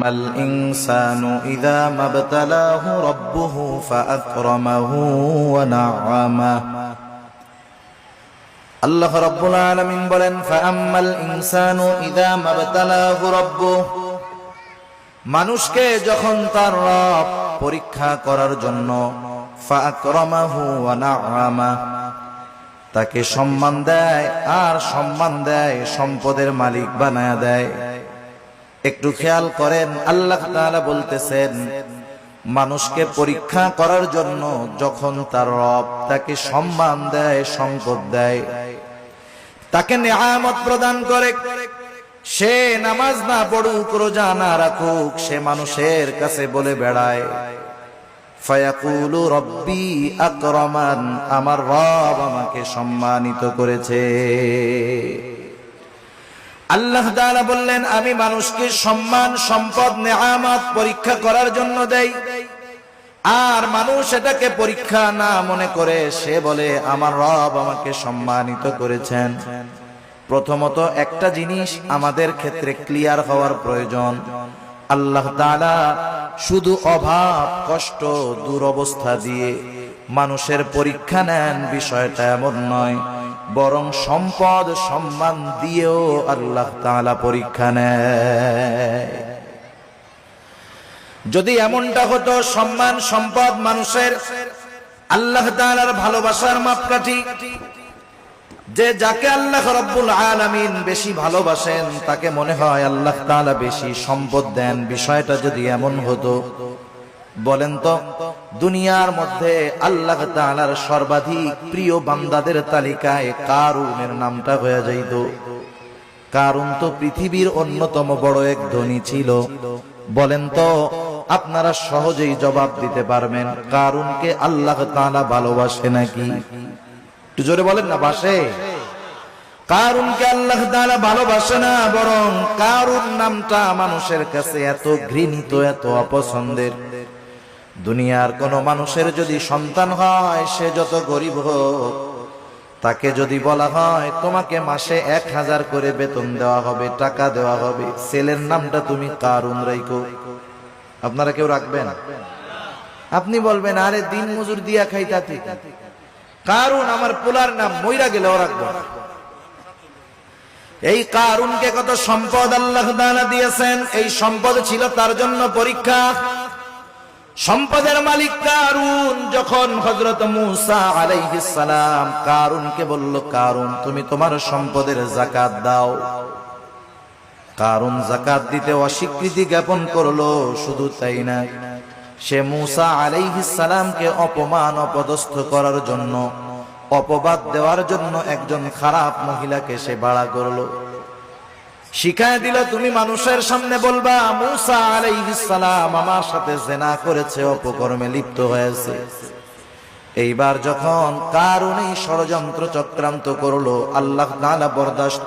ফাআম্মাল ইনসানু ইযা মাবতালাহু রাব্বুহু ফাআকরামাহু ওয়া না'আমাহু। আল্লাহ রাব্বুল আলামিন বলেন, ফাআম্মাল ইনসানু ইযা মাবতালাহু রাব্বুহু, মানুষকে যখন তার রব পরীক্ষা করার জন্য ফাআকরামাহু ওয়া না'আমাহু, তাকে সম্মান দেয় আর সম্মান দেয়, সম্পদের মালিক বানায়া দেয়। একটু খেয়াল করেন, আল্লাহ তাআলা বলতেছেন মানুষকে পরীক্ষা করার জন্য যখন তার রব তাকে সম্মান দেয়, সম্পদ দেয়, তাকে নেয়ামত প্রদান করে, সে নামাজ না পড়ুক, রোজা না রাখুক, সে মানুষের কাছে বলে বেড়ায় ফায়াকুলু রব্বি আকরামান, আমার রব আমাকে সম্মানিত করেছে। আল্লাহ তাআলা বললেন, আমি মানুষকে সম্মান, সম্পদ, নেয়ামত পরীক্ষা করার জন্য দেই, আর মানুষ এটাকে পরীক্ষা না মনে করে সে বলে আমার রব আমাকে সম্মানিত করেছেন। প্রথমত একটা জিনিস আমাদের ক্ষেত্রে ক্লিয়ার হওয়ার প্রয়োজন, আল্লাহ তাআলা শুধু অভাব, কষ্ট, দুরবস্থা দিয়ে মানুষের পরীক্ষা নেন বিষয়টা এমন নয়, বরং সম্পদ, সম্মান দিয়েও আল্লাহ তাআলা পরীক্ষা নেয়। যদি এমনটা হতো সম্মান, সম্পদ মানুষের আল্লাহ তাআলার ভালোবাসার মাপকাঠি, যে যাকে আল্লাহ রাব্বুল আলামিন বেশি ভালোবাসেন তাকে মনে হয় আল্লাহ তাআলা বেশি সম্পদ দেন, বিষয়টা যদি এমন হতো, বলেন তো দুনিয়ার মধ্যে আল্লাহ তাআলার সর্বাধিক প্রিয় বান্দাদের তালিকায় কারুনের নামটা হয়ে যাইত। কারুন তো পৃথিবীর অন্যতম বড় এক ধনী ছিল। বলেন তো আপনারা সহজেই জবাব দিতে পারবেন, কারুনকে আল্লাহ তাআলা ভালোবাসে নাকি? একটু জোরে বলেন না, বাসে? কারুনকে আল্লাহ তাআলা ভালোবাসে না, বরং কারুন নামটা মানুষের কাছে এত ঘৃণিত, এত অপছন্দের। দুনিয়ার কোন মানুষের যদি সন্তান হয়, সে যত গরিব হোক, তাকে যদি বলা হয় তোমাকে মাসে 1000 করে বেতন দেওয়া হবে, টাকা দেওয়া হবে, ছেলের নামটা তুমি কারুন রাখো, আপনারা কেউ রাখবেন? আপনি বলবেন আরে দিন মজুর দিয়া খাইতা ঠিক, কারুন আমার পোলার নাম, মইরা গেলেও রাখবো না। এই কারুনকে কত সম্পদ আল্লাহ তাআলা দিয়েছেন, এই সম্পদ ছিল তার জন্য পরীক্ষা। সম্পদের মালিক কারুন যখন হযরত মূসা আলাইহিস সালাম কারুনকে বলল, কারুন তুমি তোমার সম্পদের যাকাত দাও, কারুন যাকাত দিতে অস্বীকৃতি জ্ঞাপন করলো। শুধু তাই না, সে মূসা আলাইহিস সালামকে অপমান, অপদস্থ করার জন্য, অপবাদ দেওয়ার জন্য একজন খারাপ মহিলাকে সে ভাড়া করলো, শিখায় দিল তুমি মানুষের সামনে বলবা মূসা আলাইহিস সালাম আমার সাথে জিনা করেছে, অপকর্মে লিপ্ত হয়েছে। এইবার যখন কারুন এই ষড়যন্ত্র চক্রান্ত করলো, আল্লাহ তাআলা বরদাস্ত